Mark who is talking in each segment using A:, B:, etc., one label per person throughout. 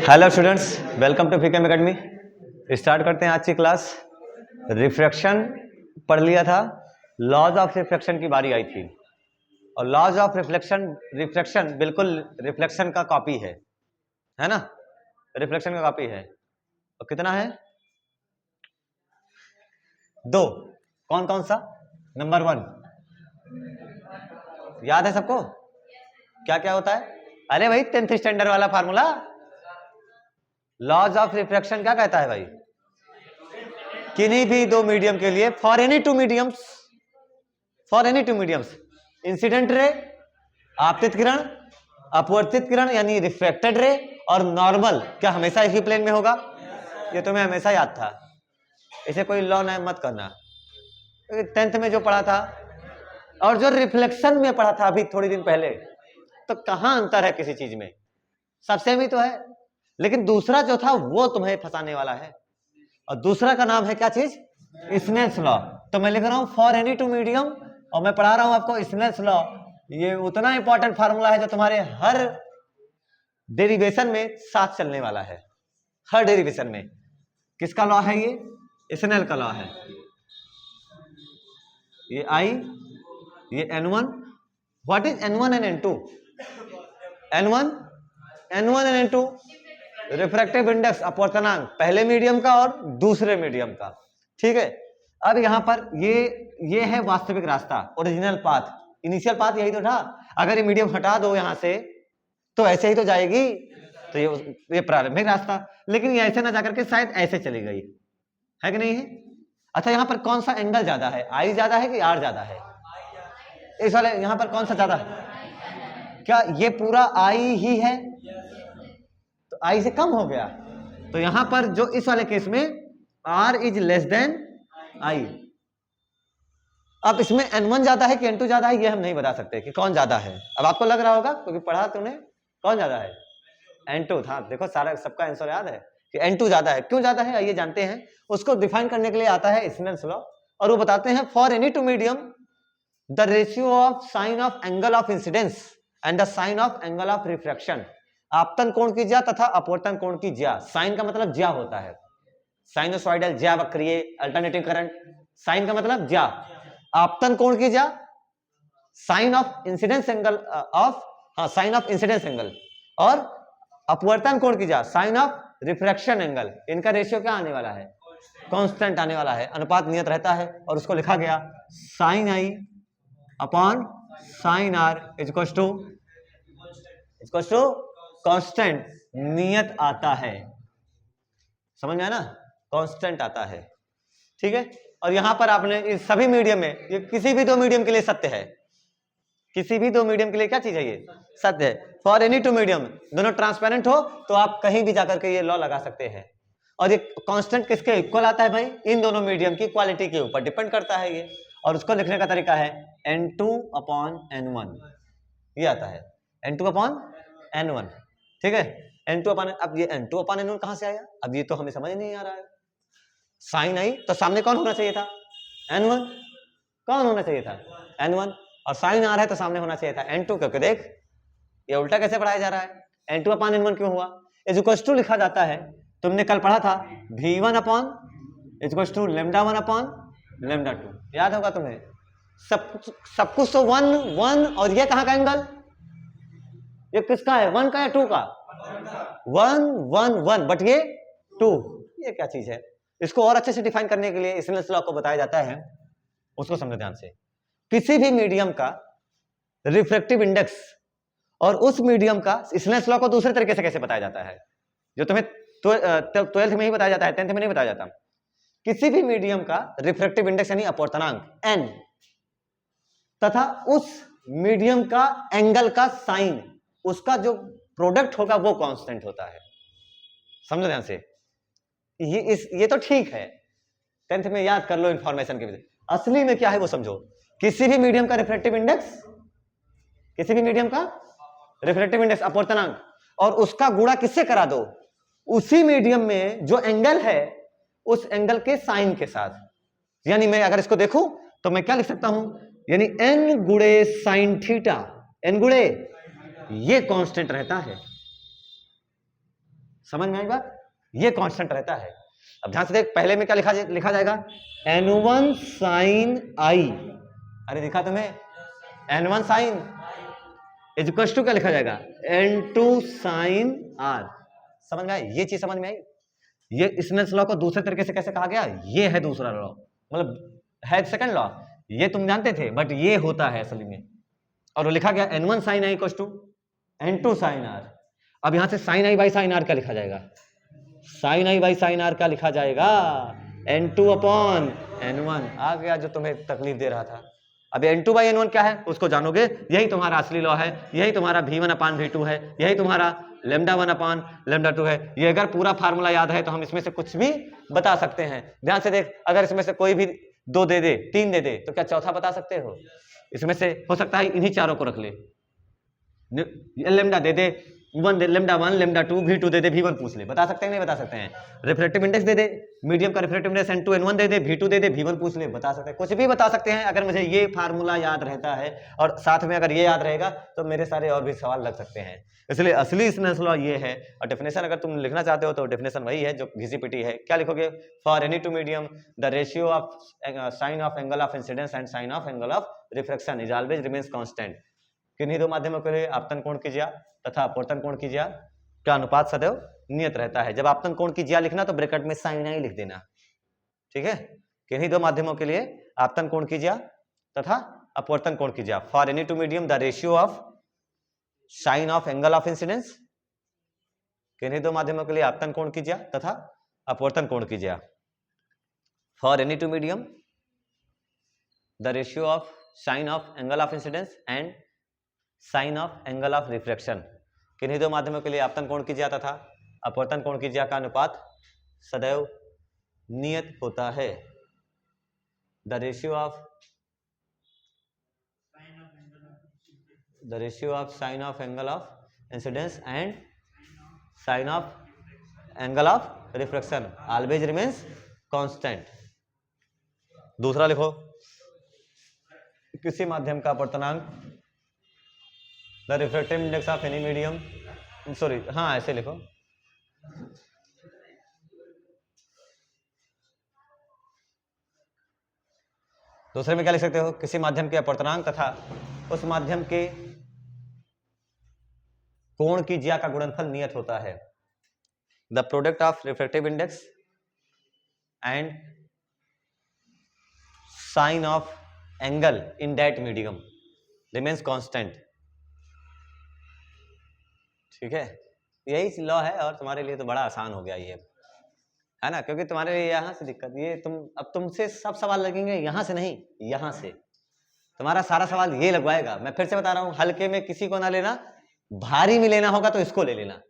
A: Hello students, welcome to फीकेम academy. Start करते हैं आज की क्लास। रिफ्रैक्शन पढ़ लिया था, लॉज ऑफ रिफ्रैक्शन की बारी आई थी और लॉज ऑफ रिफ्लेक्शन बिल्कुल रिफ्लेक्शन का कॉपी है ना। रिफ्लेक्शन का कॉपी है। और कितना है? दो। कौन कौन सा? नंबर 1 याद है सबको? क्या क्या होता है? अरे भाई 10th स्टैंडर्ड वाला फार्मूला। लॉज ऑफ रिफ्रैक्शन क्या कहता है भाई? किन्हीं भी दो मीडियम के लिए, for any to mediums, incident ray, आपतित किरण, अपवर्तित किरण यानी रिफ्रैक्टेड रे और नॉर्मल क्या हमेशा एक ही प्लेन में होगा? ये तुम्हें हमेशा याद था, इसे कोई लॉ नहीं मत करना। 10th में जो पढ़ा था और जो रिफ्लेक्शन में पढ़ा था अभी थोड़ी दिन पहले, तो कहां अंतर है किसी चीज में? सब सेम ही तो है, लेकिन दूसरा जो था वो तुम्हें फंसाने वाला है। और दूसरा का नाम है क्या चीज? Snell's law. तो मैं लिख रहा हूं फॉर एनी टू मीडियम और मैं पढ़ा रहा हूं आपको स्नेल्स लॉ। ये उतना इंपॉर्टेंट फार्मूला है जो तुम्हारे हर डेरिवेशन में साथ चलने वाला है। हर डेरिवेशन में किसका लॉ है? ये स्नेल का लॉ है। ये आई, ये N1। What is N1 and N2? N1 and N2 refractive index, अपवर्तनांक, पहले मीडियम का और दूसरे मीडियम का। ठीक है। अब यहां पर ये है वास्तविक रास्ता, ओरिजिनल पाथ, इनिशियल पाथ यही तो था। अगर ये मीडियम हटा दो यहां से तो ऐसे ही तो जाएगी, तो ये प्रारंभिक रास्ता। लेकिन ये ऐसे ना जाकर के शायद ऐसे चली गई है कि नहीं है? अच्छा, यहां पर कौन सा एंगल ज्यादा है? आई ज्यादा है कि आर ज्यादा है? इस वाले यहां पर कौन सा ज्यादा है? क्या ये पूरा आई ही है? तो आई से कम हो गया, तो यहां पर जो इस वाले केस में R is less than I। अब इसमें N1 ज्यादा है कि N2 ज्यादा है ये हम नहीं बता सकते कि कौन ज्यादा है। अब आपको लग रहा होगा क्योंकि पढ़ा तुमने, कौन ज्यादा है? N2 था। देखो सारा सबका आंसर याद है कि N2 ज्यादा है। क्यों ज्यादा है आइए जानते हैं। उसको डिफाइन करने के लिए आता है स्नेल्स लॉ और वो बताते हैं for any two medium the ratio of sine of angle of incidence and the sine of angle of refraction. आपतन कोण की ज्या तथा अपवर्तन कोण की ज्या। साइन का मतलब ज्या होता है, साइनोसॉइडल ज्या वक्रीय अल्टरनेटिंग करंट। साइन का मतलब ज्या। आपतन कोण की ज्या sine of incidence angle sine of incidence angle, और अपवर्तन कोण की ज्या साइन ऑफ रिफ्रैक्शन एंगल। इनका रेशियो क्या आने वाला है? कांस्टेंट आने वाला है। अनुपात नियत रहता है और उसको लिखा गया sine i upon sine r equals to constant, नियत आता है। समझ में आया ना? कांस्टेंट आता है। ठीक है। और यहां पर आपने इस सभी मीडियम में, ये किसी भी दो मीडियम के लिए सत्य है। किसी भी दो मीडियम के लिए क्या चीज है? ये सत्य है। फॉर एनी टू मीडियम, दोनों ट्रांसपेरेंट हो तो आप कहीं भी जाकर के ये लॉ लगा सकते हैं। और ये कांस्टेंट किसके इक्वल आता है भाई? इन दोनों मीडियम की क्वालिटी के ऊपर डिपेंड करता है ये। और उसको लिखने का तरीका है N2 अपॉन N1। ये आता है N2 अपॉन N1। ठीक है। N2 अपॉन, अब ये N2 अपॉन N1 कहां से आया? अब ये तो हमें समझ नहीं आ रहा है। साइन आई तो सामने कौन होना चाहिए था? N1। कौन होना चाहिए था? N1। और साइन आ रहा है तो सामने होना चाहिए था N2, क्योंकि देख ये उल्टा कैसे पढ़ाया जा रहा है। N2 अपॉन N1 क्यों हुआ? इज इक्वल्स टू लिखा जाता है, तुमने कल पढ़ा था V1 upon is equals to lambda 1 upon lambda 2। याद होगा तुम्हें। सब कुछ तो 1 और ये कहां का एंगल? ये किसका है? 1 का या 2 का? 1 1 1, बट ये 2। ये क्या चीज है? इसको और अच्छे से डिफाइन करने के लिए स्नेल्स लॉ को बताया जाता है, उसको समझो ध्यान से। किसी भी मीडियम का रिफ्रैक्टिव इंडेक्स और उस मीडियम का, स्नेल्स लॉ को दूसरे तरीके से कैसे बताया जाता है जो तुम्हें 12th में ही बताया जाता है, 10th में नहीं बताया जाता। किसी भी मीडियम का रिफ्रैक्टिव इंडेक्स यानी अपवर्तनांक n तथा उस मीडियम का एंगल का साइन, उसका जो प्रोडक्ट होगा वो कांस्टेंट होता है। समझो ध्यान से। ये तो ठीक है, 10th में याद कर लो इंफॉर्मेशन के वजह। असली में क्या है वो समझो। किसी भी मीडियम का रिफ्रैक्टिव इंडेक्स, किसी भी मीडियम का रिफ्रैक्टिव इंडेक्स अपवर्तनांक, और उसका गुणा किससे करा दो? उसी मीडियम में जो एंगल है उस एंगल के साइन के साथ। यानी मैं अगर इसको देखूं तो मैं क्या लिख सकता हूं? यानी n गुणे साइन थीटा, n गुणे ये कांस्टेंट रहता है। समझ में आई बात? ये कांस्टेंट रहता है। अब ध्यान से देख, पहले में क्या लिखा जाएगा, n1 sin i, अरे दिखा तुम्हें, n1 sin is equal to क्या लिखा जाएगा, n2 sin r। समझ में आई? ये चीज समझ में आई? ये स्नेल्स लॉ को दूसरे तरीके से कैसे कहा गया, ये है दूसरा लॉ, मतलब है सेकंड लॉ, ये तुम जानते थे बट ये होता है असली में। और वो लिखा गया n1 sin i equal to n2 sin r। अब यहां से sin i by sin r क्या लिखा जाएगा, sin i by sin r क्या लिखा जाएगा, n2 अपॉन n1। आ गया जो तुम्हें तकलीफ दे रहा था। अब n2 बाई n1 क्या है उसको जानोगे, यही तुम्हारा असली लॉ है, यही तुम्हारा v1 अपान v2 है, यही तुम्हारा लेमडा 1 अपान लेमडा 2 है। ये अगर पूरा फार्मूला याद है तो हम इसमें से कुछ भी बता सकते हैं। ध्यान से देख, अगर इसमें से कोई भी 2 दे दे, 3 दे दे, तो क्या चौथा बता सकते हो? इसमें से हो सकता है इन्हीं चारों को रख ले, लेमडा दे दे 1, लेमडा 1 लेमडा 2 v2 दे दे v1 पूछ ले, बता सकते हैं नहीं बता सकते हैं? रिफ्रैक्टिव इंडेक्स दे दे, मीडियम का रिफ्रैक्टिव इंडेक्स n2 n1 दे दे, v2 दे दे, v1 पूछ ले, बता सकते हैं, कुछ भी बता सकते हैं अगर मुझे ये फार्मूला याद रहता है और साथ में अगर ये याद रहेगा तो मेरे सारे और भी सवाल लग सकते हैं। इसलिए असली स्नेल्स लॉ ये है। और डेफिनेशन अगर तुम लिखना चाहते हो तो डेफिनेशन वही है जो घिसी-पिटी है। क्या लिखोगे, for any two medium the ratio of sine of angle of incidence and sine of angle of refraction is always remains constant. किन्हीं दो माध्यमों के लिए आपतन कोण की ज्या तथा अपवर्तन कोण की ज्या का अनुपात सदैव नियत रहता है। जब आपतन कोण की ज्या लिखना तो ब्रैकेट में साइन आई लिख देना, ठीक है। किन्हीं दो माध्यमों के लिए आपतन कोण की ज्या तथा अपवर्तन कोण की ज्या, for any two medium the ratio of sine of angle of incidence, किन्हीं दो माध्यमों के लिए आपतन कोण की ज्या तथा अपवर्तन कोण की ज्या, for any two medium the ratio of sine of angle of incidence and sine of angle of refraction, किन्हीं दो माध्यमों के लिए आपतन कोण की ज्या तथा अपवर्तन कोण की ज्या का अनुपात सदैव नियत होता है। The ratio of sine of angle of incidence and sine of angle of refraction always remains constant. दूसरा लिखो, किसी माध्यम का अपवर्तनांक the refractive index of any medium, sorry हाँ ऐसे लिखो, दूसरे में क्या लिख सकते हो, किसी माध्यम के अपवर्तनांक तथा उस माध्यम के कोण की ज्या का गुणनफल नियत होता है। The product of refractive index and sine of angle in that medium remains constant, ठीक है। यही लॉ है और तुम्हारे लिए तो बड़ा आसान हो गया ये, है ना, क्योंकि तुम्हारे लिए यहाँ से दिक्कत ये अब तुमसे सब सवाल लगेंगे यहाँ से नहीं, यहाँ से तुम्हारा सारा सवाल ये लगवाएगा। मैं फिर से बता रहा हूँ, हल्के में किसी को ना लेना, भारी में लेना होगा तो इसको ले लेना,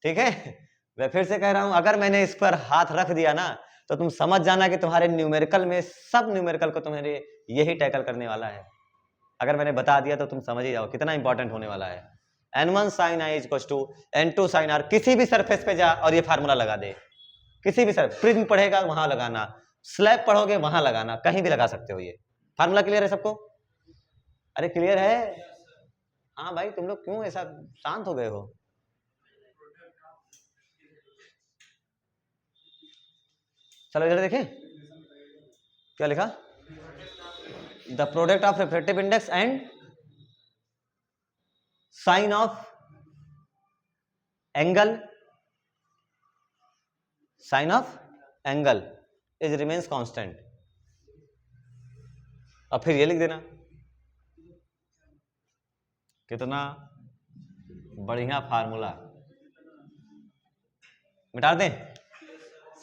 A: ठीक है। मैं फिर से कह रहा हूं, अगर मैंने इस पर हाथ रख दिया ना तो तुम समझ जाना कि तुम्हारे न्यूमेरिकल में सब न्यूमेरिकल को तुम्हारे यही टैकल करने वाला है। अगर मैंने बता दिया तो तुम समझ ही जाओ कितना इंपॉर्टेंट होने वाला है। n1 sin i equal to n2 sin r, किसी भी सरफेस पे जा और ये फार्मूला लगा दे, किसी भी सरफेस, प्रिज्म पढ़ेगा वहां लगाना, स्लैब पढ़ोगे वहां लगाना, कहीं भी लगा सकते हो। ये फार्मूला क्लियर है सबको? अरे क्लियर है? हाँ भाई, तुम लोग क्यों ऐसा शांत हो गए हो? चलो इधर देखें क्या लिखा, the product of refractive index and sine of angle is remains constant. अब फिर ये लिख देना, कितना बढ़िया फार्मूला, मिटा दें।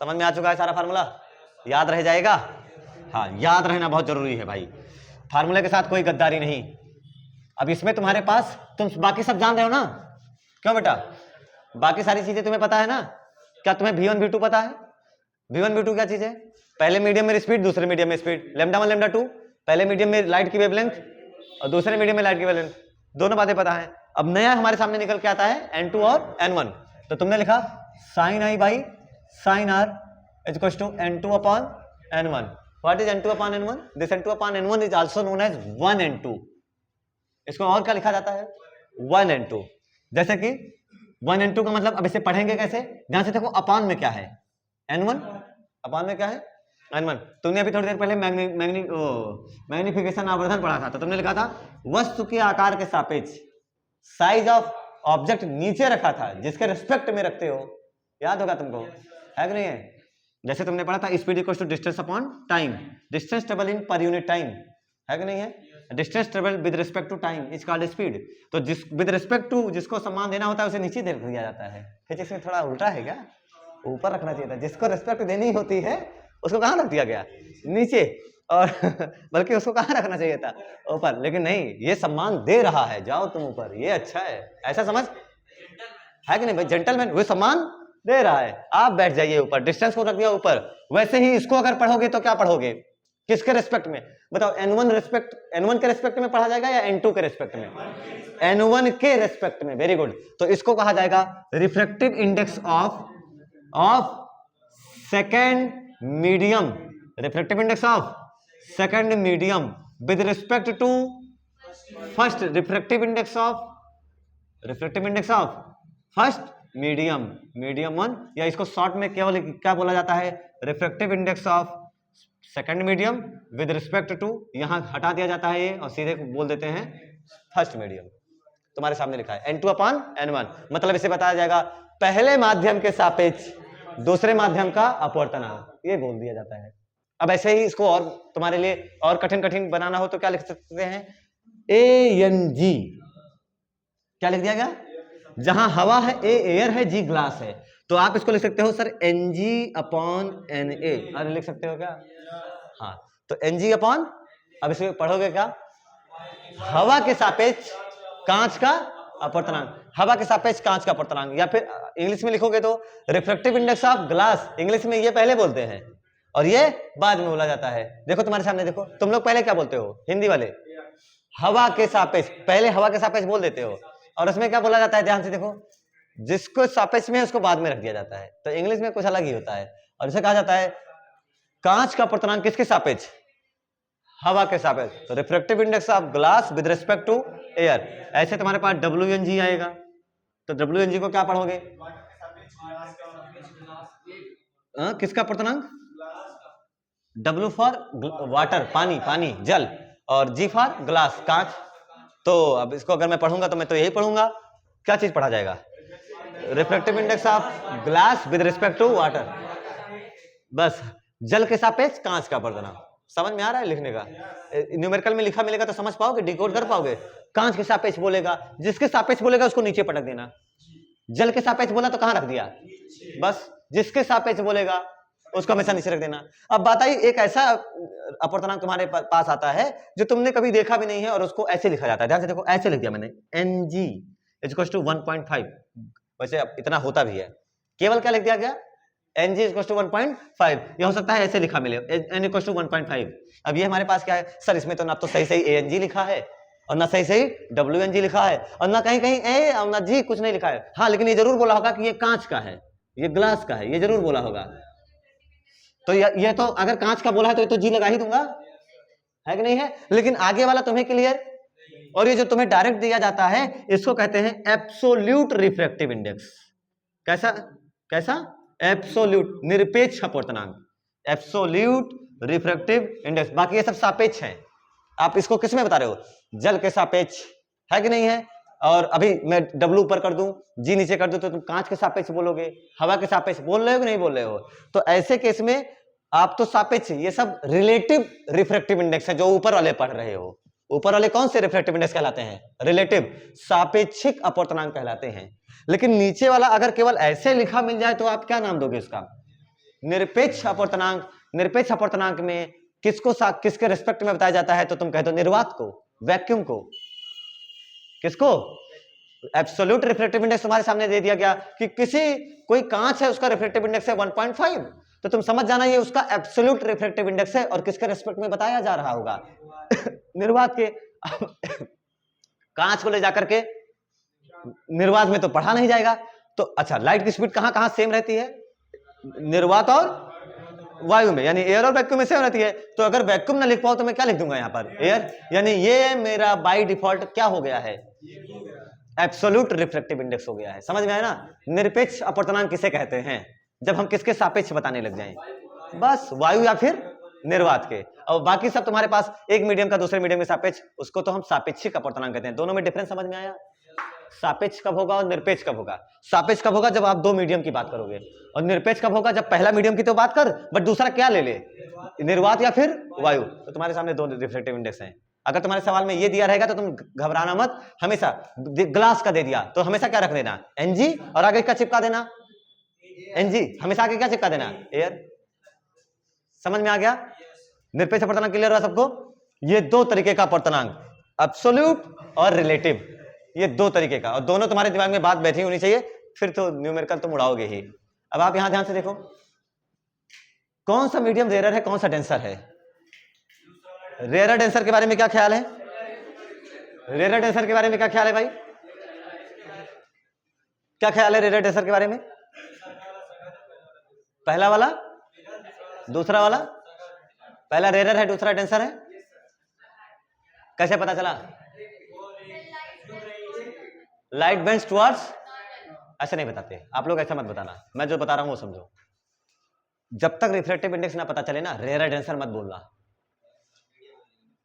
A: समझ में आ चुका है सारा फार्मूला? याद रह जाएगा? हाँ, याद रहना बहुत जरूरी है भाई, फार्मूले के साथ कोई गद्दारी नहीं। अब इसमें तुम्हारे पास, तुम बाकी सब जान रहे हो ना? क्यों बेटा, बाकी सारी चीजें तुम्हें पता है ना? क्या तुम्हें v1 v2 पता है? v1 v2 क्या चीज है? पहले मीडियम में स्पीड, दूसरे मीडियम में स्पीड, लेमडा 1 लेमडा 2, पहले मीडियम में लाइट की वेवलेंथ और दूसरे मीडियम में लाइट की वेवलेंथ, दोनों बातें पता है। अब नया हमारे सामने निकल के आता है n2 और n1, तो तुमने लिखा sine i by sine r is equal to n2 upon n1। What is n2 upon n1? This n2 upon n1 is also known as 1n2। इसको और क्या लिखा जाता है? 1n2। जैसे कि 1 N2 का मतलब अब इसे पढ़ेंगे कैसे, ध्यान से देखो अपॉन में क्या है, N1 अपॉन में क्या है N1। तुमने अभी थोड़ी देर पहले मैग्निफिकेशन आवर्धन पढ़ा था, तो तुमने लिखा था वस्तु के आकार के सापेक्ष साइज ऑफ ऑब्जेक्ट नीचे रखा था जिसके रिस्पेक्ट में रखते हो, याद होगा तुमको, है कि नहीं है। जैसे तुमने पढ़ा था speed equals to distance upon time, distance travel in per unit time, है कि नहीं है। Distance travel with respect to time is called speed. तो जिस विद रिस्पेक्ट टू जिसको सम्मान देना होता है उसे नीचे रख दिया जाता है। फिजिक्स में थोड़ा उल्टा है क्या, ऊपर रखना चाहिए था, जिसको रिस्पेक्ट देनी होती है उसको कहाँ रख दिया गया, नीचे, और बल्कि उसको कहाँ रखना चाहिए था, ऊपर। लेकिन नहीं, ये सम्मान दे रहा है, जाओ तुम ऊपर, ये अच्छा है, ऐसा समझ, है कि नहीं भाई, जेंटलमैन, वो सम्मान दे रहा है, आप बैठ जाइए ऊपर, डिस्टेंस को रख दिया ऊपर। वैसे ही इसको अगर पढ़ोगे तो क्या पढ़ोगे, किसके रेस्पेक्ट में बताओ, N1 के रेस्पेक्ट में पढ़ा जाएगा या N2 के रेस्पेक्ट में, N1 के रेस्पेक्ट में, वेरी गुड। तो इसको कहा जाएगा refractive index of second medium, refractive index of second medium with respect to first refractive index of first medium 1, या इसको शॉर्ट में केवल क्या बोला जाता है, refractive index of second medium with respect to, यहां हटा दिया जाता है ये और सीधे बोल देते हैं फर्स्ट मीडियम। तुम्हारे सामने लिखा है N2 अपॉन N1, मतलब इसे बताया जाएगा पहले माध्यम के सापेक्ष दूसरे माध्यम का अपवर्तनांक, ये बोल दिया जाता है। अब ऐसे ही इसको और तुम्हारे लिए और कठिन बनाना हो तो क्या लिख सकते हैं, ANG, क्या लिख दिया गया, जहां हवा है A एयर है, G ग्लास है, तो आप इसको लिख सकते हो सर NG अपॉन NA, अरे लिख सकते हो क्या, हाँ, तो NG अपॉन, अब इसे पढ़ोगे क्या, हवा के सापेक्ष कांच का अपवर्तनांक, हवा के सापेक्ष कांच का अपवर्तनांक, या फिर इंग्लिश में लिखोगे तो refractive index of glass, English में ये पहले बोलते हैं और ये बाद में बोला जाता है। देखो तुम्हारे सामने, देखो तुम लोग पहले क्या बोलते हो, हिंदी वाले हवा के सापेक्ष, पहले हवा के सापेक्ष बोल देते हो, और उसमें क्या बोला जाता है, ध्यान से देखो, जिसको सापेक्ष में उसको बाद में रख दिया जाता है। तो इंग्लिश में कुछ अलग ही होता है, और इसे कहा जाता है कांच का अपवर्तनांक किसके सापेक्ष, हवा के सापेक्ष, तो refractive index of glass with respect to air. ऐसे तुम्हारे पास WNG आएगा, तो WNG को क्या पढ़ोगे, किसका अपवर्तनांक, W फॉर वाटर, पानी जल, और G फॉर ग्लास कांच। तो अब इसको अगर मैं पढ़ूंगा तो मैं तो यही पढ़ूंगा, क्या चीज पढ़ा जाएगा, refractive index of glass with respect to water, बस जल के सापेक्ष कांच का अपवर्तनांक। समझ में आ रहा है लिखने का, न्यूमेरिकल में लिखा मिलेगा तो समझ पाओगे, डिकोड कर पाओगे। कांच के सापेक्ष बोलेगा, जिसके सापेक्ष बोलेगा उसको नीचे पटक देना, जल के सापेक्ष बोला तो कहां रख दिया, बस जिसके सापेक्ष बोलेगा उसको हमेशा नीचे रख देना। अब बताइए, एक ऐसा अपवर्तनांक तुम्हारे पास आता है जो तुमने कभी देखा भी नहीं है और उसको ऐसे लिखा जाता है, ध्यान से देखो, ऐसे लिख दिया मैंने NG इक्वल्स टू 1.5, वैसे अब इतना होता भी है, केवल क्या लिख दिया गया, NG इक्वल्स टू 1.5, ये हो सकता है ऐसे लिखा मिले N इक्वल्स टू 1.5। अब ये हमारे पास क्या है सर, इसमें तो ना तो सही ANG लिखा है और ना सही WNG लिखा है, और ना कहीं A और ना G, कुछ नहीं लिखा है। हाँ, लेकिन ये जरूर बोला होगा कि ये कांच का है, ये ग्लास का है, ये जरूर बोला होगा। तो ये तो अगर कांच का बोला है तो ये तो G लगा ही दूंगा, है कि नहीं है। लेकिन आगे वाला तुम्हें क्लियर, और ये जो तुम्हें डायरेक्ट दिया जाता है इसको कहते हैं एब्सोल्यूट रिफ्रैक्टिव इंडेक्स। कैसा एब्सोल्यूट, निरपेक्ष अपवर्तनांक, एब्सोल्यूट रिफ्रैक्टिव इंडेक्स। बाकी ये सब सापेक्ष है, आप इसको किस में बता रहे हो, जल के सापेक्ष, है कि नहीं है। और अभी मैं W ऊपर कर दूं, G नीचे कर दूं, तो तुम कांच के सापेक्ष बोलोगे, हवा के सापेक्ष बोल रहे हो कि नहीं बोल रहे हो। तो ऐसे केस में आप तो सापेक्ष, ये सब रिलेटिव रिफ्रैक्टिव इंडेक्स है जो ऊपर वाले पढ़ रहे हो। ऊपर वाले कौन से रिफ्रैक्टिव इंडेक्स कहलाते हैं, रिलेटिव, सापेक्षिक अपवर्तनांक कहलाते हैं। लेकिन नीचे वाला अगर केवल ऐसे लिखा मिल जाए तो आप क्या नाम दोगे इसका, निरपेक्ष अपवर्तनांक। निरपेक्ष अपवर्तनांक में किसके रिस्पेक्ट में बताया जाता है, तो तुम कहते हो निर्वात को, वैक्यूम को, किसको, एब्सोल्यूट रिफ्रैक्टिव इंडेक्स तुम्हारे सामने दे दिया गया कि कोई कांच है उसका रिफ्रैक्टिव इंडेक्स है 1.5, तो तुम समझ जाना ये उसका एब्सोल्यूट रिफ्रैक्टिव इंडेक्स है और किसके रिस्पेक्ट में बताया जा रहा होगा, निर्वात के। कांच को ले जाकर के निर्वात में तो पढ़ा नहीं जाएगा। तो अच्छा, लाइट की स्पीड कहां कहां सेम रहती है, निर्वात और वायु में, यानी एयर और वैक्यूम में सेम रहती है। तो अगर वैक्यूम ना लिख पाओ तो मैं क्या लिख दूंगा यहाँ पर, एयर, यानी ये मेरा बाय डिफॉल्ट क्या हो गया है, एब्सोल्यूट रिफ्रैक्टिव इंडेक्स हो गया है। समझ में आया ना? निरपेक्ष अपवर्तनांक किसे कहते हैं? जब हम किसके सापेक्ष बताने लग जाएं, बस वायु या फिर निर्वात के। और बाकी सब तुम्हारे पास एक मीडियम का दूसरे मीडियम के सापेक्ष, उसको तो हम सापेक्षिक अपवर्तनांक कहते हैं। दोनों में डिफरेंस समझ में आया? सापेक्ष कब होगा और निरपेक्ष कब होगा? सापेक्ष कब होगा? जब आप दो मीडियम की बात करोगे। और निरपेक्ष कब होगा? जब पहला मीडियम की तो बात कर, बट दूसरा क्या ले ले, निर्वात या फिर वायु। तो तुम्हारे सामने दो रिफ्रैक्टिव इंडेक्स हैं। अगर तुम्हारे सवाल में ये दिया रहेगा तो तुम घबराना मत, हमेशा ग्लास का दे दिया तो हमेशा क्या रख देना, Ng, और आगे क्या चिपका देना, Ng, हमेशा आगे क्या चिपका देना, एयर। समझ में आ गया? निरपेक्ष अपवर्तनांक क्लियर हुआ सबको? ये दो तरीके का अपवर्तनांक, एब्सोल्यूट और रिलेटिव, ये दो तरीके का, और दोनों तुम्हारे दिमाग में बात बैठी होनी चाहिए, फिर तो न्यूमेरिकल तुम उड़ाओगे ही। अब आप यहां ध्यान से देखो, कौन सा मीडियम रेयर है, कौन सा डेंसर है? रेयर डेंसर के बारे में क्या ख्याल है? रेयर डेंसर के बारे में क्या ख्याल है भाई? क्या ख्याल है रेयर डेंसर के बारे में? पहला वाला, दूसरा वाला, पहला रेयर है, दूसरा डेंसर है। कैसे पता चला? लाइट बेंड्स टुवर्ड्स, ऐसे नहीं बताते आप लोग, ऐसा मत बताना, मैं जो बता रहा हूं वो समझो। जब तक रिफ्रैक्टिव इंडेक्स ना पता चले ना, रेयर डेंसर मत बोलना।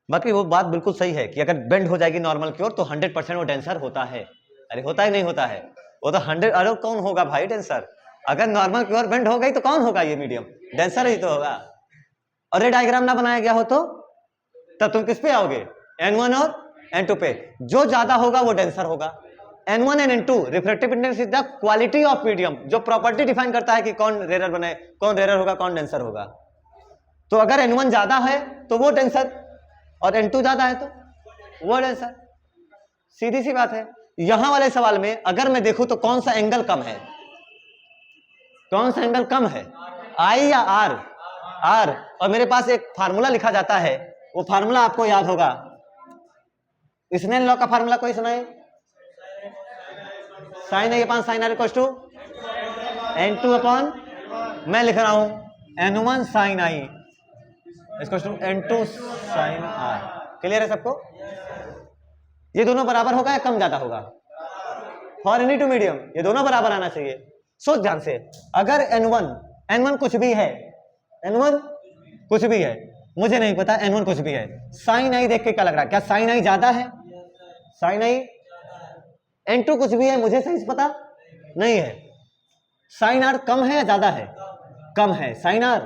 A: बाकी वो बात बिल्कुल सही है कि अगर बेंड हो जाएगी नॉर्मल की ओर तो 100% वो डेंसर होता है। अरे होता ही नहीं होता है वो तो 100, अरे कौन होगा भाई डेंसर? अगर नॉर्मल की ओर बेंड हो गई तो कौन होगा? ये मीडियम डेंसर ही तो होगा। और ये डायग्राम ना बनाया गया हो तो तब तुम किस पे आओगे? N1 और N2 पे। जो ज्यादा होगा वो डेंसर होगा। N1 and N2 refractive index is the quality of medium, जो प्रॉपर्टी डिफाइन करता है कि कौन रेयर बने, कौन रेयर होगा, कौन डेंसर होगा। तो अगर N1 ज्यादा है तो वो डेंसर, और N2 ज्यादा है तो वो डेंसर। सीधी सी बात है। यहां वाले सवाल में अगर मैं देखूं तो कौन सा एंगल कम है, कौन सा एंगल कम है, I या R? R। और मेरे पास एक फार्मूला लिखा जाता है, वो फार्मूला आपको याद होगा, स्नेल लॉ का फार्मूला कोई सुनाए? Sine A upon sine R equals to N2 upon, मैं लिख रहा हूं N1 sine I equals to N2 sine R। Clear है सबको? ये दोनों बराबर होगा या कम ज्यादा होगा? फॉर एनी टू मीडियम ये दोनों बराबर आना चाहिए। सोच ध्यान से, अगर N1 कुछ भी है, N1 कुछ भी है, मुझे नहीं पता, N1 कुछ भी है, साइन I देख के क्या लग रहा है? क्या साइन I ज्यादा है? Sign I। N2 कुछ भी है, मुझे सही से पता नहीं है, साइन R कम है या ज्यादा है? कम है साइन R।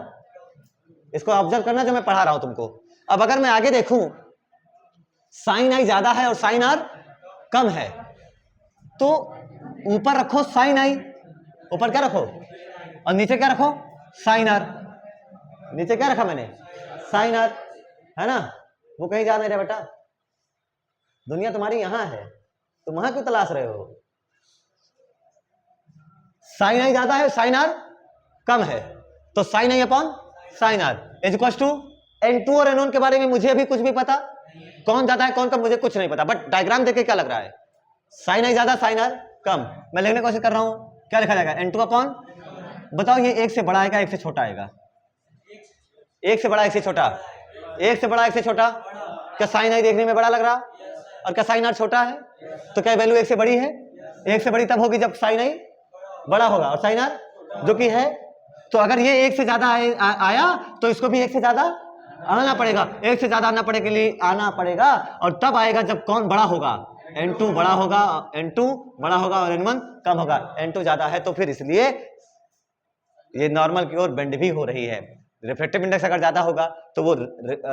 A: इसको ऑब्जर्व करना जो मैं पढ़ा रहा हूं तुमको। अब अगर मैं आगे देखूं, साइन I ज्यादा है और साइन R कम है, तो ऊपर रखो साइन I, ऊपर क्या रखो, और नीचे क्या रखो? Sine R। नीचे क्या रखा मैंने? साइन R, है ना? वो कहीं जा नहीं रहा बेटा, दुनिया तुम्हारी यहां है, तुम वहां क्यों तलाश रहे हो? साइन I ज्यादा है, साइन R कम है, तो sine I upon sine R is equal to N2 और N1 के बारे में मुझे अभी कुछ भी पता, कौन ज्यादा है कौन कम मुझे कुछ नहीं पता, बट डायग्राम देख के क्या लग रहा है? साइन I ज्यादा, साइन R कम। मैं लिखने की कोशिश कर रहा हूं, क्या लिखा जाएगा? N2 अपॉन, बताओ ये एक से बड़ा आएगा एक से छोटा आएगा? एक से बड़ा एक से छोटा, एक से बड़ा एक से छोटा। क्या साइन I देखने में बड़ा लग रहा और क्या साइन R छोटा है? तो क्या वैल्यू एक से बड़ी है? एक से बड़ी तब होगी जब साइन I बड़ा होगा और साइन R जो कि है। तो अगर ये एक से ज्यादा आया तो इसको भी एक से ज्यादा आना पड़ेगा, एक से ज्यादा आना पड़ेगा, और तब आएगा जब कौन बड़ा होगा? N2 बड़ा होगा, N2 बड़ा होगा और N1 कम होगा। N2 ज्यादा है तो फिर इसलिए ये नॉर्मल की ओर बेंड भी हो रही है। रिफ्रैक्टिव इंडेक्स अगर ज्यादा होगा तो वो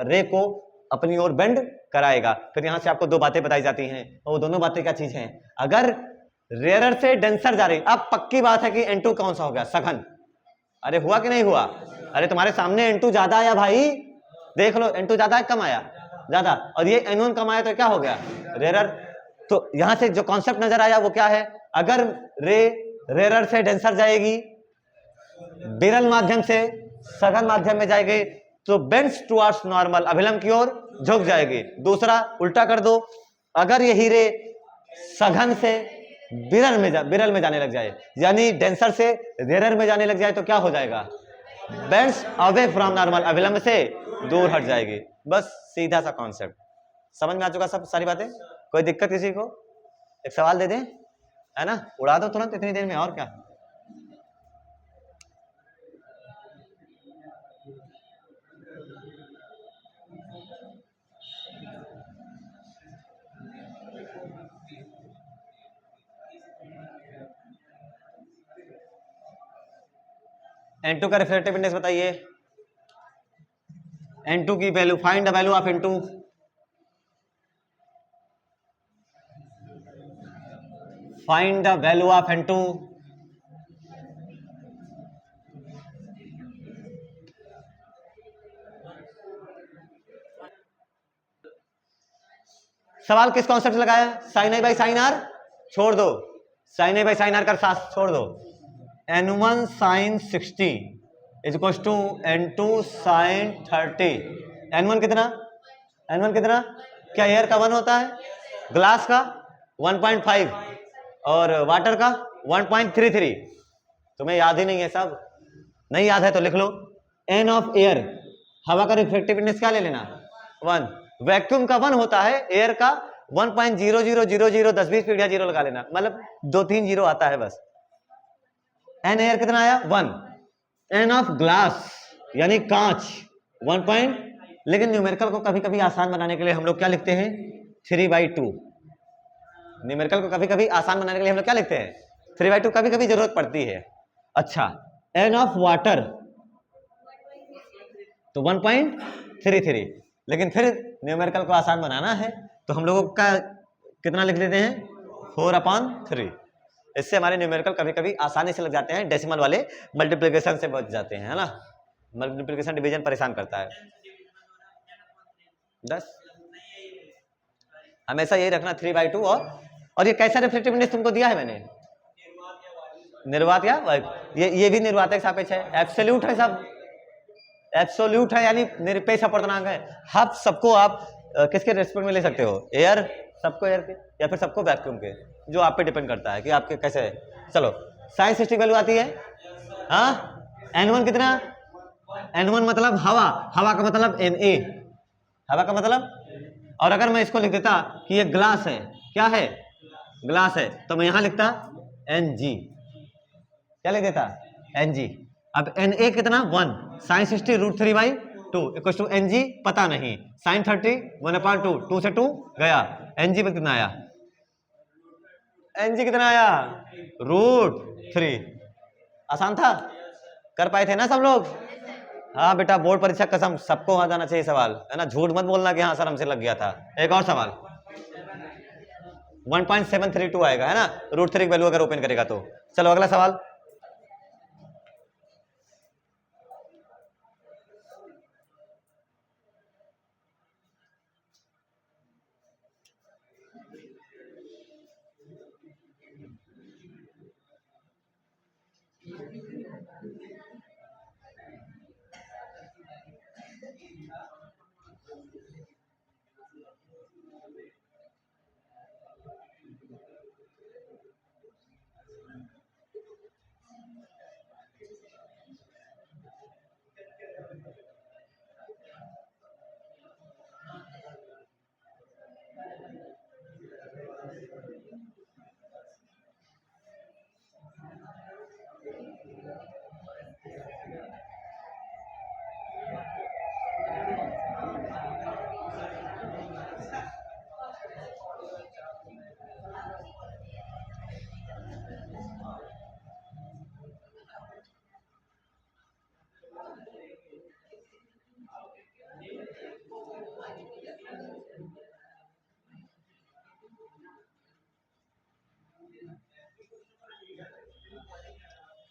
A: रे को अपनी ओर बेंड कराएगा। फिर यहां से आपको दो बातें बताई जाती हैं, और वो दोनों बातें क्या चीज हैं? अगर रेयरर से डेंसर जा रही, अब पक्की बात है कि N2 कौन सा हो गया? सघन। अरे हुआ कि नहीं हुआ? अरे तुम्हारे सामने N2 ज्यादा आया भाई, देख लो, N2 ज्यादा है कम आया? ज्यादा। और ये N1 कम आया तो क्या हो गया? रेयरर। तो यहां से जो कॉन्सेप्ट नजर आया वो क्या है? अगर रेयरर से डेंसर जाएगी, विरल माध्यम से सघन माध्यम में जाएगी, तो बेंड्स टुवर्ड्स नॉर्मल, अभिलंब की ओर झुक जाएगी। दूसरा उल्टा कर दो, अगर यही रे सघन से विरल में जाने लग जाए, यानी डेंसर से रेयर में जाने लग जाए, तो क्या हो जाएगा? बेंड्स अवे फ्रॉम नॉर्मल, अभिलंब से दूर हट जाएगी। बस सीधा सा कॉन्सेप्ट समझ में आ चुका सब सारी बातें? कोई दिक्कत किसी को? एक सवाल दे दें, है ना, उड़ा दो तुरंत इतनी देर में, और क्या। N2 का रिफ्रैक्टिव इंडेक्स बताइए। N2 की value, find the value of N2। Find the value of N2। सवाल किस कॉन्सेप्ट से लगाया? Sine i by sine r छोड़ दो, sine i by sine r का साथ छोड़ दो। N1 sine 60 is equal to N2 sine 30। N1 कितना? N1 कितना? क्या एयर का 1 होता है, ग्लास का 1.5 और वाटर का 1.33। तुम्हें याद ही नहीं है सब? नहीं याद है तो लिख लो। N ऑफ एयर, हवा का रिफ्रैक्टिव इंडेक्स क्या ले लेना? 1। वैक्यूम का 1 होता है, एयर का 1.0000 10 20 पीढ़िया जीरो लगा लेना, मतलब 2-3 जीरो आता है बस। N एयर कितना आया? 1। N ऑफ ग्लास यानी कांच 1 लेकिन न्यूमेरिकल को कभी कभी आसान बनाने के लिए हम लोग क्या लिखते हैं? 3/2। न्यूमेरिकल को कभी कभी आसान बनाने के लिए हम लोग क्या लिखते हैं? 3/2 कभी कभी जरूरत पड़ती है। अच्छा, N ऑफ वाटर तो 1.33, लेकिन फिर न्यूमेरिकल को आसान बनाना है तो हम लोगों का कितना लिख देते हैं? 4/3। इससे हमारे न्यूमेरिकल कभी कभी आसानी से लग जाते हैं, डेसिमल वाले मल्टीप्लिकेशन से बच जाते हैं, है ना। मल्टीप्लिकेशन डिवीजन परेशान करता है। 10 हमेशा यही रखना 3/2। और ये कैसा रिफ्लेक्टिव इंडेक्स तुमको दिया है मैंने? निर्वात या ये भी निर्वात एक सापेक्ष है, एब्सोल्यूट है, सब एब्सोल्यूट है यानी निरपेक्ष अपूर्णांक है। आप सबको आप किसके रेस्पेक्ट में ले सकते हो? एयर, सबको एयर के या फिर सबको वैक्यूम के, जो आप पे डिपेंड करता है कि आपके कैसे है। चलो साइन 60 वैल्यू आती है। हाँ, N1 कितना? N1 मतलब हवा, हवा का मतलब Na, हवा का मतलब। और अगर मैं इसको लिख देता कि ये ग्लास है, क्या है? ग्लास है, तो मैं यहां लिखता Ng। क्या लिख देता? Ng। अब Na कितना? 1। साइन 60 √3/2 इक्वल टू Ng पता नहीं, साइन 30 1/2, 2 से 2 गया, Ng में कितना आया? Ng कितना आया? √3। आसान था, कर पाए थे ना सब लोग? हाँ बेटा, बोर्ड परीक्षा कसम सबको आ जाना चाहिए सवाल, है ना। झूठ मत बोलना कि हाँ सर हमसे लग गया था। एक और सवाल 1.732 आएगा, है ना, √3 वैल्यू अगर ओपन करेगा तो। चलो अगला सवाल।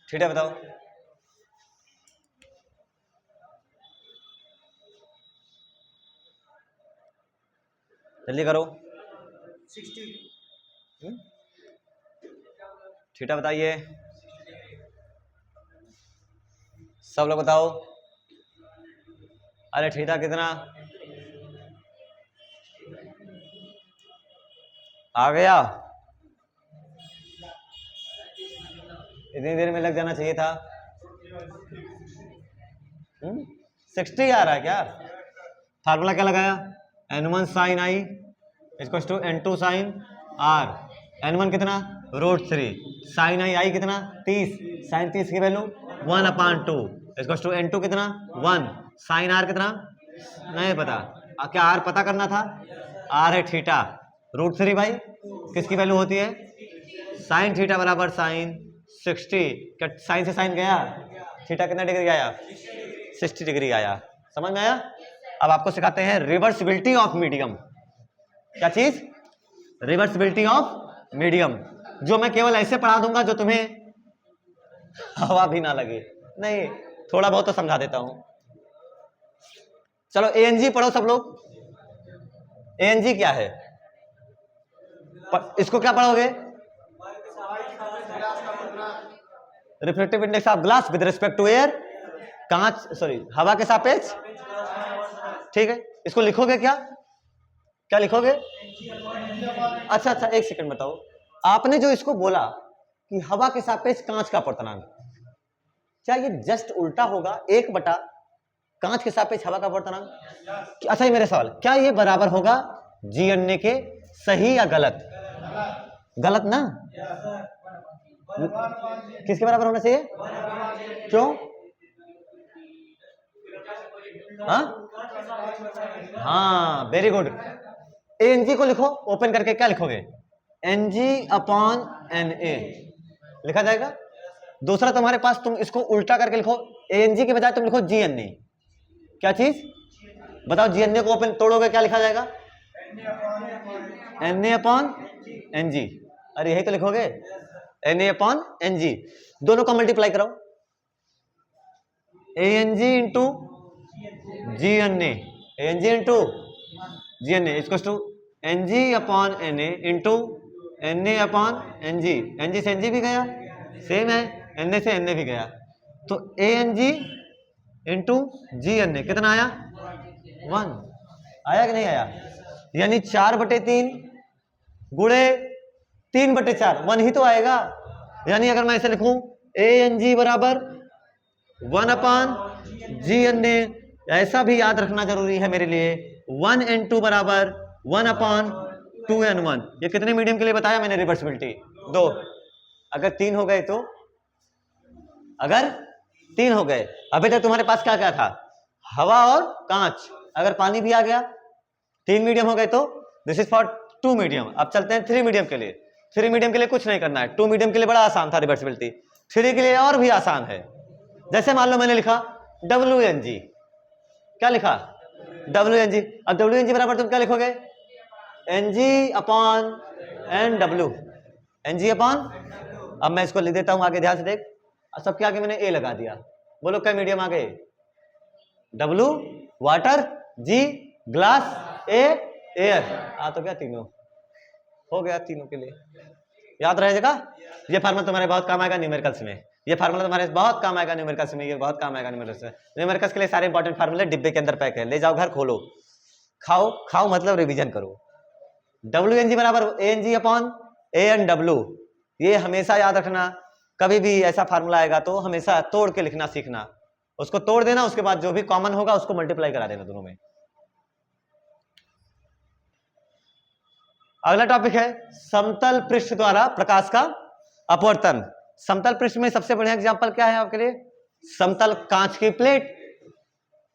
A: ठीक है, बताओ। जल्दी करो।
B: 60।
A: थीटा बताइए, सब लोग बताओ। अरे थीटा कितना आ गया? इतनी देर में लग जाना चाहिए था। 60 आ रहा है क्या? फार्मूला क्या लगाया? N1 sine i equal to N2 sine r. n1 कितना √3, साइन आई कितना 30, साइन 30 की वैल्यू 1/2 इक्वल्स टू n2 कितना 1, साइन r कितना नहीं पता, क्या r पता करना था, r है थीटा, √3 भाई किसकी वैल्यू होती है, साइन थीटा बराबर साइन 60, क्या साइन से साइन गया, थीटा कितना डिग्री आया 60 डिग्री आया, समझ में आया। अब आपको सिखाते हैं रिवर्सिबिलिटी ऑफ मीडियम, क्या चीज, रिवर्सिबिलिटी ऑफ मीडियम, जो मैं केवल ऐसे पढ़ा दूंगा जो तुम्हें हवा भी ना लगे, नहीं थोड़ा बहुत तो समझा देता हूं। चलो एएनजी पढ़ो सब लोग, एएनजी क्या है, इसको क्या पढ़ोगे, reflective index of glass with respect to air, कांच सॉरी हवा के सापेक्ष, ठीक है। इसको लिखोगे क्या, क्या लिखोगे, अच्छा अच्छा एक सेकंड बताओ, आपने जो इसको बोला कि हवा के सापेक्ष कांच का अपवर्तनांक, क्या ये जस्ट उल्टा होगा, 1 बटा कांच के सापेक्ष हवा का अपवर्तनांक, अच्छा ये मेरा सवाल, क्या ये बराबर होगा GNA के, सही या गलत, गलत ना, किसके बराबर होना चाहिए, क्यों, हाँ वेरी गुड, एनजी को लिखो ओपन करके, क्या लिखोगे NG/NA लिखा जाएगा। दूसरा तुम्हारे पास, तुम इसको उल्टा करके लिखो, एएनजी के बजाय तुम लिखो GNA, क्या चीज बताओ, GNA को ओपन तोड़ोगे क्या लिखा जाएगा, NA/NG, अरे यही तो लिखोगे NA/NG, दोनों का मल्टीप्लाई कराओ, ANG into GNA, ANG into GNA equals to NG/NA into NA/NG, NG से NG भी गया सेम है, NA से NA भी गया, तो ANG इंटू GNA कितना आया 1, आया कि नहीं आया, यानी 4/3 गुणे 3/4, 1 ही तो आएगा, यानी अगर मैं इसे लिखूं ANG बराबर 1/GNA, ऐसा भी याद रखना जरूरी है मेरे लिए, 1n2 बराबर 1/2n1, ये कितने मीडियम के लिए बताया मैंने रिवर्सिबिलिटी, 2, अगर 3 हो गए तो, अगर 3 हो गए, अभी तक तुम्हारे पास क्या क्या था, हवा और कांच, अगर पानी भी आ गया, 3 मीडियम हो गए तो दिस इज फॉर 2 मीडियम। अब चलते हैं 3 मीडियम के लिए, 3 मीडियम के लिए कुछ नहीं करना है, 2 मीडियम के लिए बड़ा आसान था रिवर्सिबिलिटी, 3 के लिए और भी आसान है, जैसे मान लो मैंने लिखा WNG, क्या लिखा WNG, अब WNG बराबर तुम क्या लिखोगे NG/NW, NG/, अब मैं इसको लिख देता हूं आगे, ध्यान से देख, सबके आगे मैंने A लगा दिया, बोलो क्या मीडियम आ गए, W water, G glass, A air, तो क्या तीनों हो गया, तीनों के लिए याद रहेगा, ये फार्मूला तुम्हारे बहुत काम आएगा न्यूमेरिकल्स में, ये फार्मूला तुम्हारे बहुत काम आएगा न्यूमेरिकल्स में, ये बहुत काम आएगा न्यूमेरिकल्स में, न्यूमेरिकल्स के लिए सारे इंपॉर्टेंट फार्मूले डिब्बे के अंदर पैक है, ले जाओ घर खोलो, खाओ खाओ मतलब रिवीजन करो। WNG बराबर ANG/ANW, ये हमेशा याद रखना, कभी भी ऐसा फार्मूला आएगा तो हमेशा तोड़ के लिखना सीखना, उसको तोड़ देना, उसके बाद जो भी कॉमन होगा उसको मल्टीप्लाई करा देना दोनों में। अगला टॉपिक है समतल पृष्ठ द्वारा प्रकाश का अपवर्तन। समतल पृष्ठ में सबसे बढ़िया एग्जांपल क्या है आपके लिए, समतल कांच की प्लेट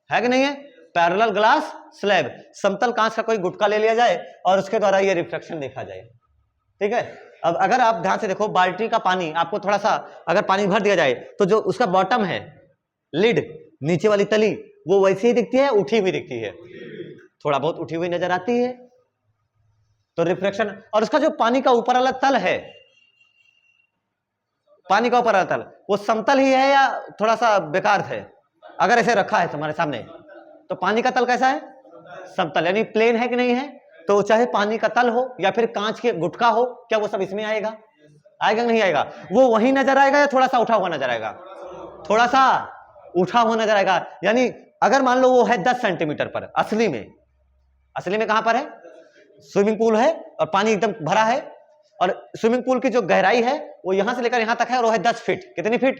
A: है कि नहीं है, पैरेलल ग्लास स्लैब, समतल कांच का कोई गुटका ले लिया जाए और उसके द्वारा ये रिफ्लेक्शन देखा जाए, ठीक है। अब अगर आप ध्यान से देखो, बाल्टी का पानी आपको थोड़ा सा अगर पानी भर दिया जाए तो जो उसका बॉटम है, लिड, नीचे वाली तली, वो वैसे ही दिखती है, उठी हुई दिखती है, थोड़ा बहुत उठी हुई नजर आती है, तो रिफ्लेक्शन, और उसका जो पानी का ऊपर वाला तल है, पानी का ऊपर वाला तल वो समतल ही है या थोड़ा सा बेकार है, अगर ऐसे रखा है तुम्हारे सामने तो पानी का तल कैसा है, समतल, यानी प्लेन है कि नहीं है, तो चाहे पानी का तल हो या फिर कांच के गुटका हो, क्या वो सब इसमें आएगा, आएगा नहीं आएगा, वो वही नजर आएगा या थोड़ा सा उठा हुआ नजर आएगा, थोड़ा सा उठा हुआ नजर आएगा, यानी अगर मान लो वो है 10 सेंटीमीटर पर, असली में कहां पर है, स्विमिंग पूल है और पानी एकदम भरा है, और स्विमिंग पूल की जो गहराई है वो यहां से लेकर यहां तक है, और वो है 10 फीट, कितनी फीट,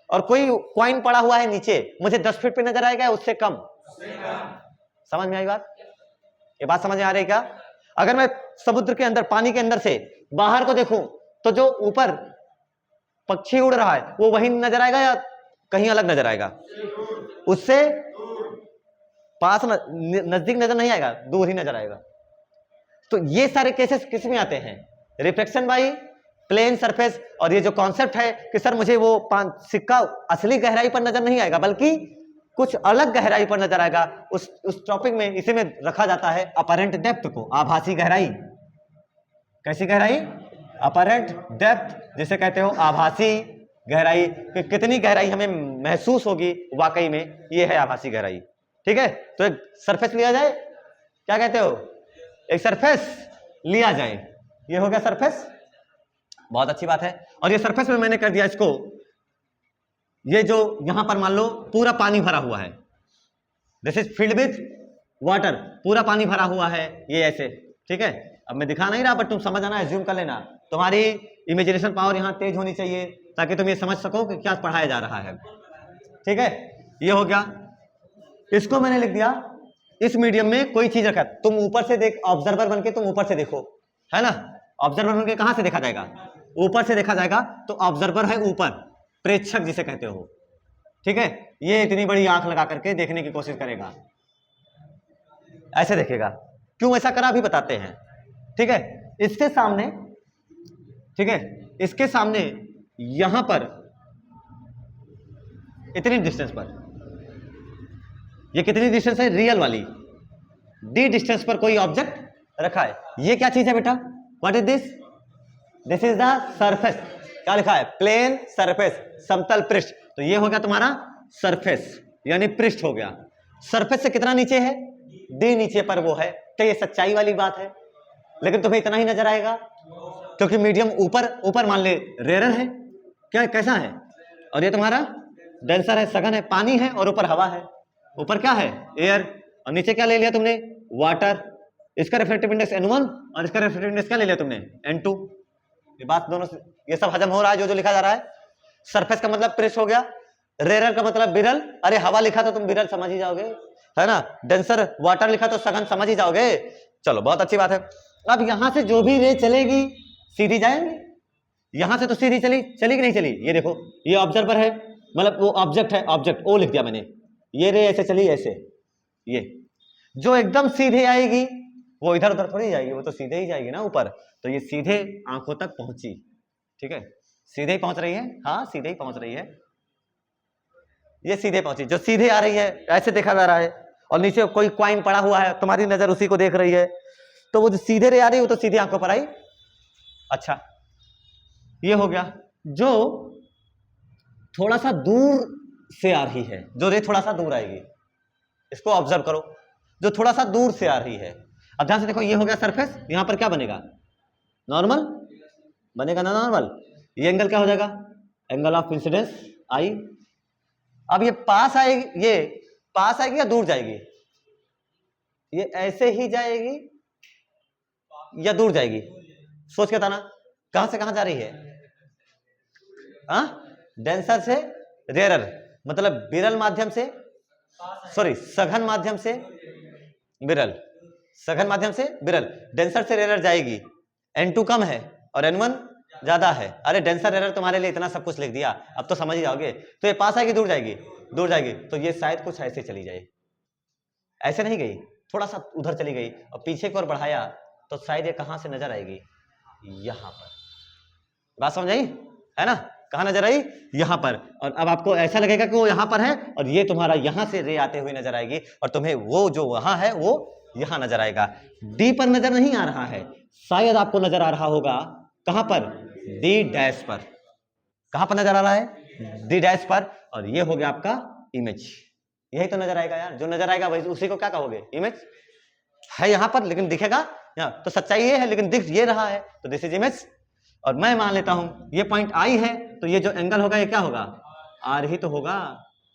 A: और कोई कॉइन पड़ा हुआ है नीचे, मुझे 10 फीट पे नजर आएगा उससे कम, समझ में आई बात, ये बात समझ में आ रही है क्या। अगर मैं समुद्र के अंदर, पानी के अंदर से बाहर को देखूं तो जो ऊपर पक्षी उड़ रहा है वो वहीं नजर आएगा या कहीं अलग नजर आएगा? उससे पास नजदीक नजर नहीं आएगा, दूर ही नजर आएगा। तो ये सारे केसेस किस में आते हैं? Reflection by plane surface. और ये जो कॉन्सेप्ट है कि सर मुझे वो सिक्का असली गहराई पर नजर नहीं आएगा बल्कि कुछ अलग गहराई पर नजर आएगा, उस टॉपिक में इसी में रखा जाता है अपरेंट डेप्थ को, आभासी गहराई। कैसी गहराई? अपरेंट डेप्थ, जिसे कहते हो आभासी गहराई, कि कितनी गहराई हमें महसूस होगी वाकई में, ये है आभासी गहराई। ठीक है, तो एक सरफेस लिया जाए, क्या कहते हो, एक सरफेस लिया जाए, ये हो गया सरफेस। बहुत अच्छी बात है। और ये सरफेस में मैंने कर दिया इसको, ये जो यहां पर मान लो पूरा पानी भरा हुआ है, this is filled with water, पूरा पानी भरा हुआ है, ये ऐसे। ठीक है, अब मैं दिखा नहीं रहा बट तुम समझ आना, एज्यूम कर लेना। तुम्हारी इमेजिनेशन पावर यहां तेज होनी चाहिए ताकि तुम ये समझ सको कि क्या पढ़ाया जा रहा है। ठीक है, ये हो गया। इसको मैंने लिख दिया, इस मीडियम में कोई चीज रखा, तुम ऊपर से देख, ऑब्जर्वर बनके तुम ऊपर से देखो, है ना। ऑब्जर्वर बनके कहां से देखा जाएगा? ऊपर से देखा जाएगा। तो ऑब्जर्वर है ऊपर, प्रेक्षक जिसे कहते हो। ठीक है, ये इतनी बड़ी आंख लगा करके देखने की कोशिश करेगा, ऐसे देखेगा। क्यों ऐसा करा अभी बताते हैं। ठीक है, इसके सामने, ठीक है, इसके सामने यहां पर इतनी डिस्टेंस पर, ये कितनी डिस्टेंस है? रियल वाली डी डिस्टेंस पर कोई ऑब्जेक्ट रखा है। ये क्या चीज है बेटा? What is this? This is the surface. क्या लिखा है? प्लेन सरफेस, समतल पृष्ठ। तो ये हो गया तुम्हारा सरफेस, यानी पृष्ठ हो गया। सरफेस से कितना नीचे है? डी नीचे पर वो है। तो ये सच्चाई वाली बात है, लेकिन तुम्हें इतना ही नजर आएगा क्योंकि मीडियम ऊपर मान ले रेयर है, क्या कैसा है, और ये तुम्हारा डेंसर है, सघन है, पानी है, और ऊपर हवा है। ऊपर क्या है? एयर, और नीचे क्या ले लिया तुमने? वाटर। इसका रिफ्लेक्टिव इंडेक्स N1 और इसका रिफ्लेक्टिव इंडेक्स क्या ले लिया तुमने? N2। ये बात दोनों से, ये सब हजम हो रहा है जो लिखा जा रहा है। सरफेस का मतलब पृष्ठ हो गया, रेयर का मतलब विरल। अरे हवा लिखा तो तुम विरल समझ ही जाओगे, है ना। डेंसर वाटर लिखा तो सघन समझ ही जाओगे। चलो बहुत अच्छी बात है। अब यहां से जो भी रे चलेगी सीधी जाएंगे, यहां से तो सीधी चली कि नहीं चली? ये देखो, ये ऑब्जर्वर है, मतलब वो ऑब्जेक्ट है, ऑब्जेक्ट ओ लिख दिया मैंने। ये रे ऐसे चली, ऐसे, ये जो एकदम सीधे आएगी वो इधर उधर थोड़ी जाएगी, वो तो सीधे ही जाएगी ना ऊपर। तो ये सीधे आंखों तक पहुंची। ठीक है, सीधे ही पहुंच रही है, हाँ सीधे ही पहुंच रही है, ये सीधे पहुंची। जो सीधे आ रही है ऐसे देखा जा रहा है, और नीचे कोई क्वाइन पड़ा हुआ है, तुम्हारी नजर उसी को देख रही है, तो वो जो सीधे रे आ रही है वो तो सीधे आंखों पर आई। अच्छा, ये हो गया। जो थोड़ा सा दूर से आ रही है, जो रे थोड़ा सा दूर आएगी, इसको ऑब्जर्व करो, जो थोड़ा सा दूर से आ रही है। अब ध्यान से देखो, ये हो गया सरफेस, यहां पर क्या बनेगा? नॉर्मल बनेगा ना, नॉर्मल। ये एंगल क्या हो जाएगा? एंगल ऑफ इंसिडेंस आई। अब ये पास आएगी, ये पास आएगी या दूर जाएगी? ये ऐसे ही जाएगी या दूर जाएगी? सोच के बताना, कहां से कहां जा रही है? हाँ, डेंसर से रेयर, मतलब विरल माध्यम से, सॉरी सघन माध्यम से विरल, सघन माध्यम से विरल। डेंसर से रेयर जाएगी, N2 कम है और N1 ज्यादा है। अरे डेंसर रेयर तुम्हारे लिए इतना सब कुछ लिख दिया, अब तो समझ ही जाओगे। तो ये पास आएगी, दूर जाएगी? दूर जाएगी। तो ये शायद कुछ ऐसे चली जाए, ऐसे नहीं गई, थोड़ा सा उधर चली गई, और पीछे की ओर बढ़ाया तो शायद ये कहां से नजर आएगी? यहां पर। बात समझ आई, है ना। कहां नजर आई? यहां पर। और अब आपको ऐसा लगेगा कि वो यहां पर है, और ये तुम्हारा यहां से रे आते हुए नजर आएगी, और तुम्हें वो जो वहां है वो यहां नजर आएगा। डी पर नजर नहीं आ रहा है, शायद आपको नजर आ रहा होगा कहां पर? डी डैश पर। कहां पर नजर आ रहा है? डी डैश पर। और ये हो गया आपका इमेज, यही तो नजर आएगा यार। जो नजर आएगा वही, उसी को क्या कहोगे? इमेज। है यहां पर लेकिन दिखेगा यहाँ, तो सच्चाई ये है लेकिन दिख ये रहा है, तो दिस इज इमेज। और मैं मान लेता हूं ये पॉइंट आई है, तो ये जो एंगल होगा ये क्या होगा? आर ही तो होगा।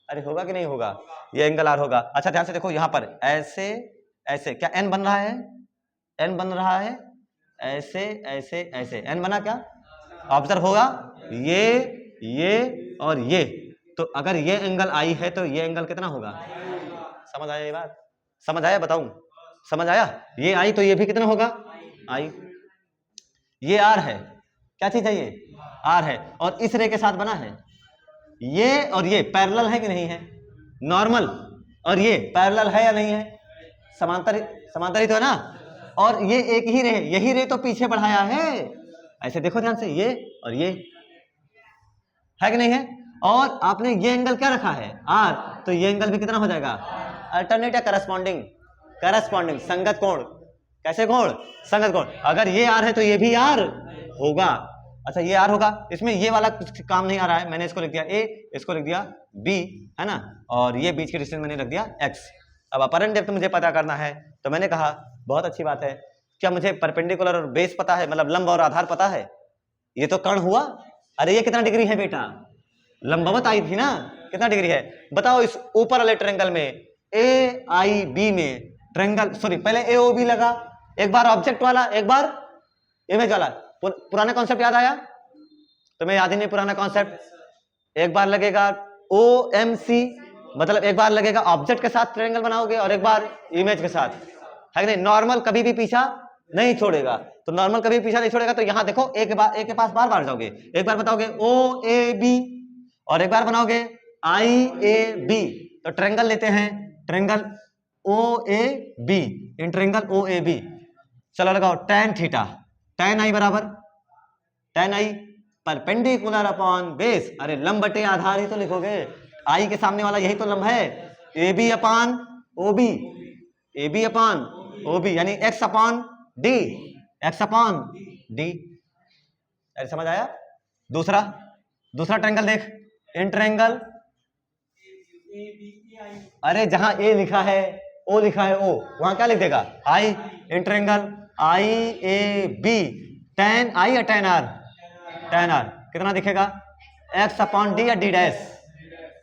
A: अरे होगा कि नहीं होगा? ये एंगल आर होगा। अच्छा ध्यान से देखो, यहां पर ऐसे ऐसे क्या एन बन रहा है? एन बन रहा है, ऐसे ऐसे ऐसे एन बना क्या? ऑब्जर्व होगा, ये और ये। तो अगर ये एंगल आई है तो ये एंगल कितना होगा? समझ आया ये बात? समझ आया? बताऊं, समझ आया? ये आई तो ये भी कितना होगा? आई। ये आर है, क्या चीज है ये, आर है, और इस रे के साथ बना है, ये और ये पैरेलल है कि नहीं है, नॉर्मल और ये पैरेलल है या नहीं है, समांतरित है ना, और ये एक ही रे, यही रे तो पीछे बढ़ाया है, ऐसे देखो ध्यान से, ये और ये है कि नहीं है, और आपने ये एंगल क्या रखा है, आर, तो ये एंगल भी कितना हो जाएगा, अल्टरनेट या करस्पॉन्डिंग, संगत कोण, कैसे कोण, संगत कोण, अगर ये आर है तो ये भी आर होगा, अच्छा ये आर होगा, इसमें ये वाला कुछ काम नहीं आ रहा है, मैंने इसको लिख दिया ए, इसको लिख दिया बी, है ना, और ये बीच की डिस्टेंस मैंने रख दिया एक्स। अब अपरेंट डेप्थ मुझे पता करना है, तो मैंने कहा बहुत अच्छी बात है, क्या मुझे परपेंडिकुलर और बेस पता है, मतलब लंब और आधार पता है, ये तो कर्ण हुआ, अरे ये कितना डिग्री है बेटा, लंबवत आई थी ना, कितना डिग्री है बताओ, इस ऊपर वाले ट्रायंगल में ए आई बी में ट्रायंगल, सॉरी पहले ए ओ बी लगा, एक बार ऑब्जेक्ट वाला, एक बार इमेज वाला, पुराना कॉन्सेप्ट याद आया, तुम्हें याद ही नहीं पुराना कॉन्सेप्ट, एक बार लगेगा ओ एम सी, मतलब एक बार लगेगा ऑब्जेक्ट के साथ ट्रायंगल बनाओगे और एक बार इमेज के साथ, है नहीं, नॉर्मल कभी भी पीछा नहीं छोड़ेगा, तो नॉर्मल कभी पीछा नहीं छोड़ेगा, तो यहां देखो एक के पास बार बार जाओगे, एक बार बताओगे ओ ए बी और एक बार बनाओगे आई ए बी, तो ट्रायंगल लेते हैं, triangle O A B, in triangle O A B, चलो लगाओ tan थीटा, tan आई बराबर, tan i perpendicular upon base, अरे लंब बटे आधार ही तो लिखोगे, आई के सामने वाला यही तो लंब है, A B upon O B, A B upon O B, यानी X upon D, X upon D, अरे समझ आया। दूसरा ट्रायंगल देख, इन ट्रायंगल, अरे जहां ए लिखा है ओ लिखा है ओ, वहां क्या लिख देगा I, in triangle I A B, tan I या tan आर, tan आर कितना दिखेगा, x अपॉन डी या डी डैश,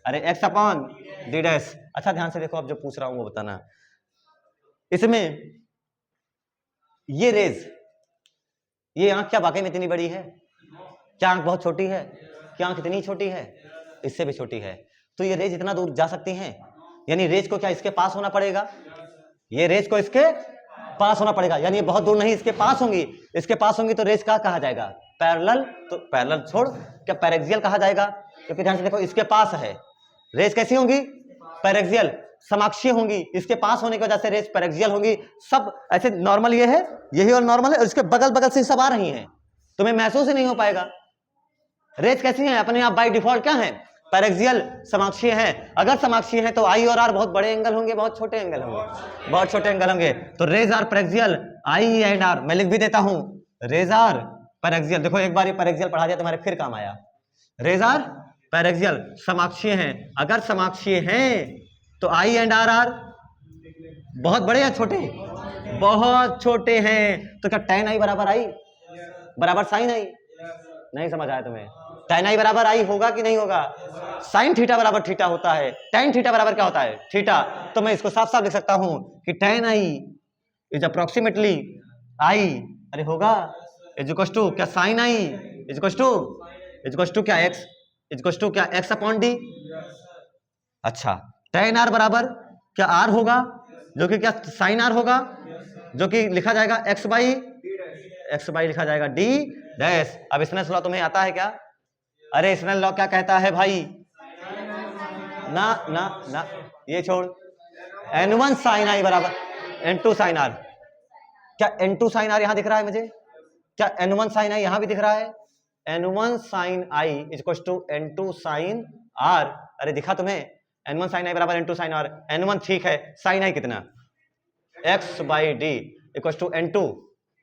A: अरे x अपॉन डी डैश। अच्छा ध्यान से देखो, अब जो पूछ रहा हूं वो बताना, इसमें ये रेज, ये आंख क्या वाकई में इतनी बड़ी है, क्या आंख बहुत छोटी है, क्या आंख इतनी छोटी है, इससे भी छोटी है, तो ये रेज इतना दूर जा सकती हैं, यानी रेज को क्या इसके पास होना पड़ेगा, ये रेज को इसके पास होना पड़ेगा, यानी बहुत दूर नहीं, इसके पास होंगी, इसके पास होंगी तो रेज क्या कहा जाएगा, पैरेलल, तो पैरेलल छोड़, क्या पैरेक्सियल कहा जाएगा, क्योंकि ध्यान से देखो इसके पास है, रेज कैसी होंगी, पैरेक्सियल, समाक्षीय होंगी, इसके पास होने की वजह से रेज पैरेक्सियल होंगी, सब ऐसे नॉर्मल ये है, यही और नॉर्मल है, और इसके बगल बगल से सब आ रही हैं, तुम्हें महसूस ही नहीं हो पाएगा, रेज कैसी है अपने आप बाय डिफॉल्ट क्या है, पैरेक्सियल, समाक्षीय है, अगर समाक्षीय है तो आई और आर बहुत बड़े एंगल होंगे, बहुत छोटे एंगल होंगे, बहुत छोटे एंगल होंगे, तो rays are paraxial, i and r, मैं लिख भी देता हूं, रेज आर पैरेक्सियल, देखो एक बार ये पैरेक्सियल पढ़ा दिया तुम्हारे फिर काम आया, रेज आर पैरेक्सियल, समाक्षीय हैं, अगर समाक्षीय हैं तो आई एंड आर आर बहुत बड़े या छोटे, बहुत छोटे हैं, तो क्या tan आई बराबर आई बराबर साइन आई, नहीं समझ आया तुम्हें, tan आई बराबर आई होगा कि नहीं होगा, साइन थीटा बराबर थीटा होता है, tan थीटा बराबर क्या होता है थीटा, तो मैं इसको साफ साफ लिख सकता हूं कि tan i is approximately i, अरे होगा इज इक्वल टू क्या sine i is equal to क्या x इज इक्वल टू क्या x अपॉन डी, अच्छा tan आर बराबर क्या r होगा, जो कि क्या साइन आर होगा, जो कि लिखा जाएगा x बाई लिखा जाएगा d डैश। अब स्नेल लॉ तुम्हें आता है क्या, अरे स्नेल लॉ क्या कहता है भाई, ना ना ना ये छोड़, n1 साइन आई बराबर n2 साइन आर, क्या n2 साइन आर यहां दिख रहा है मुझे, क्या n1 साइन आई यहां भी दिख रहा है, n1 sine i is equal to n2 sine r, अरे दिखा तुम्हें, n1 साइन आई बराबर n2 साइन आर, n1 ठीक है, साइन आई कितना x by d equal to n2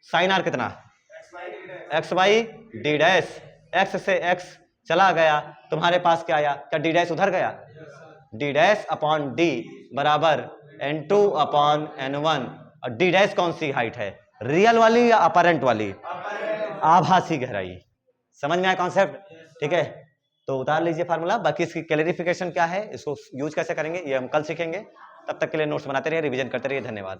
A: sine r कितना x by d dash, x से x चला गया, तुम्हारे पास क्या आया, क्या डी डैश उधर गया, डी डैश अपॉन डी बराबर n2 अपॉन n1, और डी डैश कौन सी हाइट है, रियल वाली या अपरेंट वाली, आभासी गहराई, समझ में आया कॉन्सेप्ट, ठीक है, तो उतार लीजिए फार्मूला, बाकी इसकी क्लैरिफिकेशन क्या है, इसको यूज कैसे करेंगे ये हम कल सीखेंगे, तब तक के लिए नोट्स बनाते रहिए, रिवीजन करते रहिए, धन्यवाद।